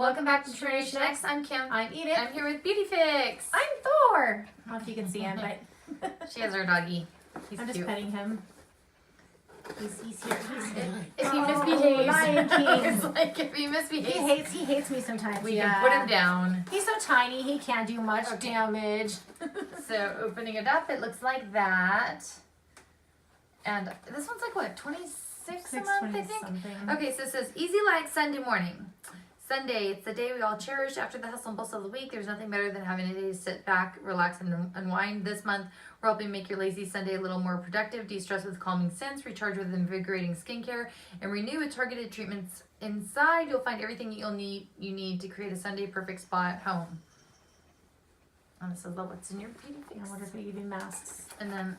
Welcome back to Generation X. I'm Kim. I'm Edith. I'm here with Beautyfix. I'm Thor. I don't know if you can see him, but she has our doggy. He's I'm just cute. petting him. He's here. If he misbehaves, Lion King. it's like if he misbehaves, He hates me sometimes. we can put him down. He's so tiny, he can't do much damage. So opening it up, it looks like that. And this one's like what, 26 a month, I think? Something. Okay, so it says easy like Sunday morning. Sunday, it's the day we all cherish after the hustle and bustle of the week. There's nothing better than having a day to sit back, relax, and unwind. This month, we're helping make your lazy Sunday a little more productive. De-stress with calming scents, recharge with invigorating skincare, and renew with targeted treatments. Inside, you'll find everything you need to create a Sunday perfect spa at home. And this is what's in your Beautyfix. I wonder if they give you masks. And then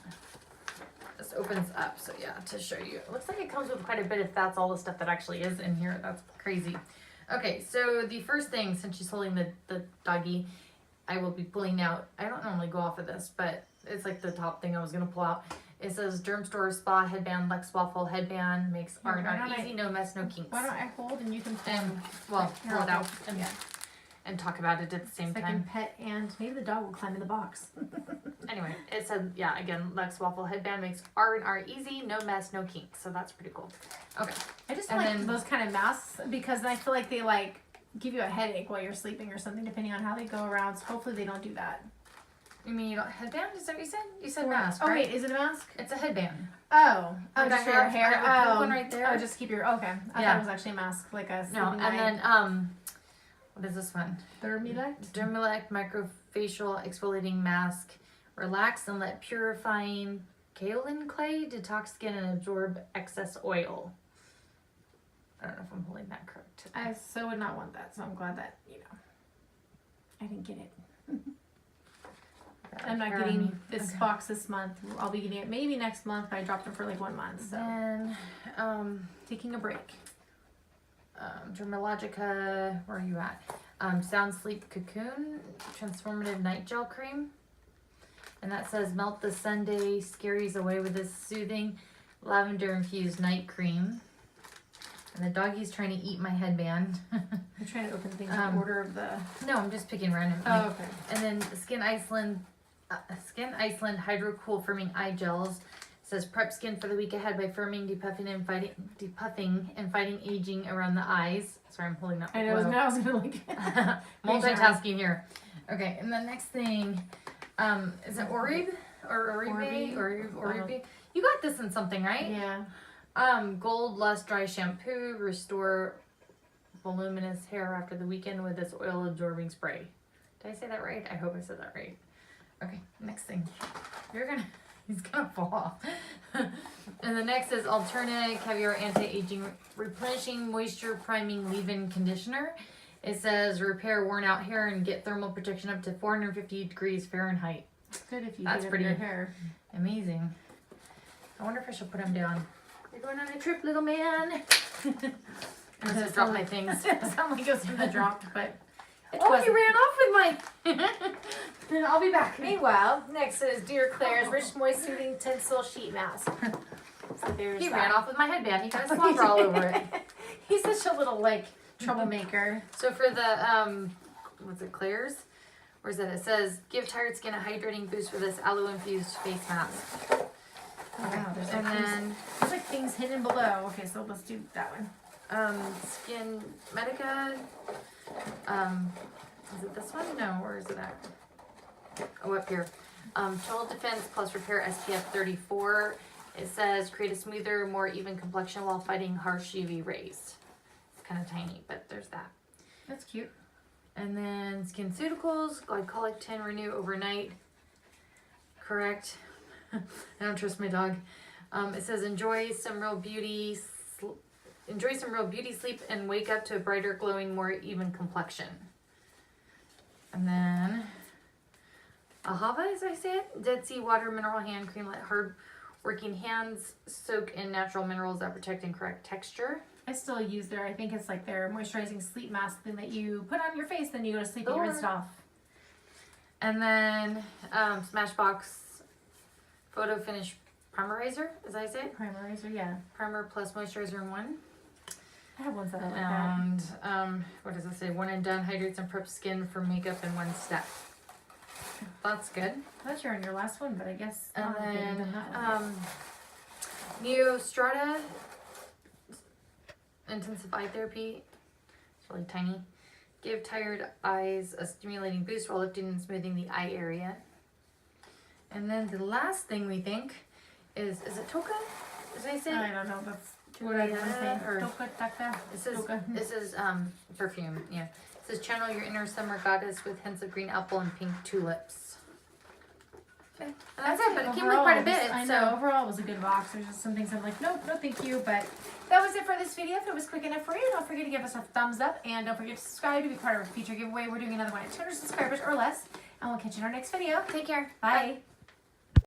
this opens up, so yeah, to show you. It looks like it comes with quite a bit if that's all the stuff that actually is in here. That's crazy. Okay, so the first thing, since she's holding the doggy, I will be pulling out. I don't normally go off of this, but it's like the top thing I was going to pull out. It says Derm Store Spa Headband, Lex Waffle Headband, makes R&R easy, no mess, no kinks. Why don't I hold and you can pull? And, well, pull it out and and talk about it at the same so time. I can pet and maybe the dog will climb in the box. Anyway, it said, yeah, again, Lex Waffle Headband makes R&R easy, no mess, no kinks. So that's pretty cool. Okay. I just And like then- those kind of masks because I feel like they like give you a headache while you're sleeping or something, depending on how they go around. So hopefully they don't do that. You mean you don't headband? Is that what you said? You said Or- mask, Oh right? wait, is it a mask? It's a headband. Oh, Like just I for your have- hair. I have a pink Oh, one right there. Oh, just keep your okay. I Yeah. thought it was actually a mask, like a No, sleeping and bag. then what is this one? Thermolect. Dermalect Microfacial Exfoliating Mask. Relax and let purifying kaolin clay detox skin and absorb excess oil. I don't know if I'm holding that correct. I so would not want that, so I'm glad that I didn't get it. I'm not getting this box this month. I'll be getting it maybe next month. I dropped it for like 1 month, so Then taking a break. Dermalogica, where are you at? Sound Sleep Cocoon Transformative Night Gel Cream. And that says melt the Sunday scaries away with this soothing lavender infused night cream. And the doggy's trying to eat my headband. I'm trying to open things in order of the. No, I'm just picking random. Oh, okay. And then Skin Iceland Hydro Cool Firming Eye Gels. It says prep skin for the week ahead by firming, depuffing, and fighting aging around the eyes. Sorry, I'm holding that. I know. I was gonna like multitasking here. Okay, and the next thing, is it Oribe or Oribe or Oribe? You got this in something, right? Yeah. Gold Lust Dry Shampoo, restore voluminous hair after the weekend with this oil absorbing spray. Did I say that right? I hope I said that right. Okay, next thing. He's gonna fall off. And the next is Alterna Caviar Anti-Aging Replenishing Moisture Priming Leave-In Conditioner. It says repair worn out hair and get thermal protection up to 450 degrees Fahrenheit. It's good if you That's get pretty your hair. Amazing. I wonder if I should put him down. You're going on a trip, little man. I just dropped my things. It sounds like it was in the drop, but it Oh, wasn't. he ran off with my... I'll be back. Meanwhile, next is Dear Claire's Rich Moist Soothing Tinsel Sheet Mask. So there's He that. ran off with my headband. He got slobber all over it. He's such a little like troublemaker. So for the, what's it, Claire's? Where's that? It says, give tired skin a hydrating boost with this aloe-infused face mask. Oh, wow, there's And like then, there's like things hidden below. Okay, so let's do that one. Skin Medica. Is it this one? No, where is it at? Oh, up here. Total Defense Plus Repair SPF 34. It says, create a smoother, more even complexion while fighting harsh UV rays. It's kind of tiny, but there's that. That's cute. And then SkinCeuticals, Glycolic 10 Renew Overnight. Correct. I don't trust my dog. It says enjoy some real beauty sleep and wake up to a brighter, glowing, more even complexion. And then Ahava, as I say it, Dead Sea Water Mineral Hand Cream. Let hard working hands soak in natural minerals that protect and correct texture. I still use I think it's like their moisturizing sleep mask thing that you put on your face, then you go to sleep and you rinse it off. And then Smashbox Photo Finish Primerizer, as I say it. Primerizer, yeah. Primer plus moisturizer in one. I have ones that are like that. And what does it say? 1 and done, hydrates and preps skin for makeup in 1 step. That's good. I thought you were on your last one, but I guess And not. then That one. new Strata intensified therapy. It's really tiny. Give tired eyes a stimulating boost while lifting and smoothing the eye area. And then the last thing we think is it Toka? Did I say? I don't know. That's what I was saying. Or Toka, Taka, Toka. This is perfume. Yeah. It says channel your inner summer goddess with hints of green apple and pink tulips. Okay. And that's it, but it came with quite a bit. I know, overall it was a good box. There's just some things I'm like, nope, no thank you. But that was it for this video. If it was quick enough for you, don't forget to give us a thumbs up. And don't forget to subscribe to be part of our future giveaway. We're doing another one at 200 subscribers or less. And we'll catch you in our next video. Take care. Bye. Bye.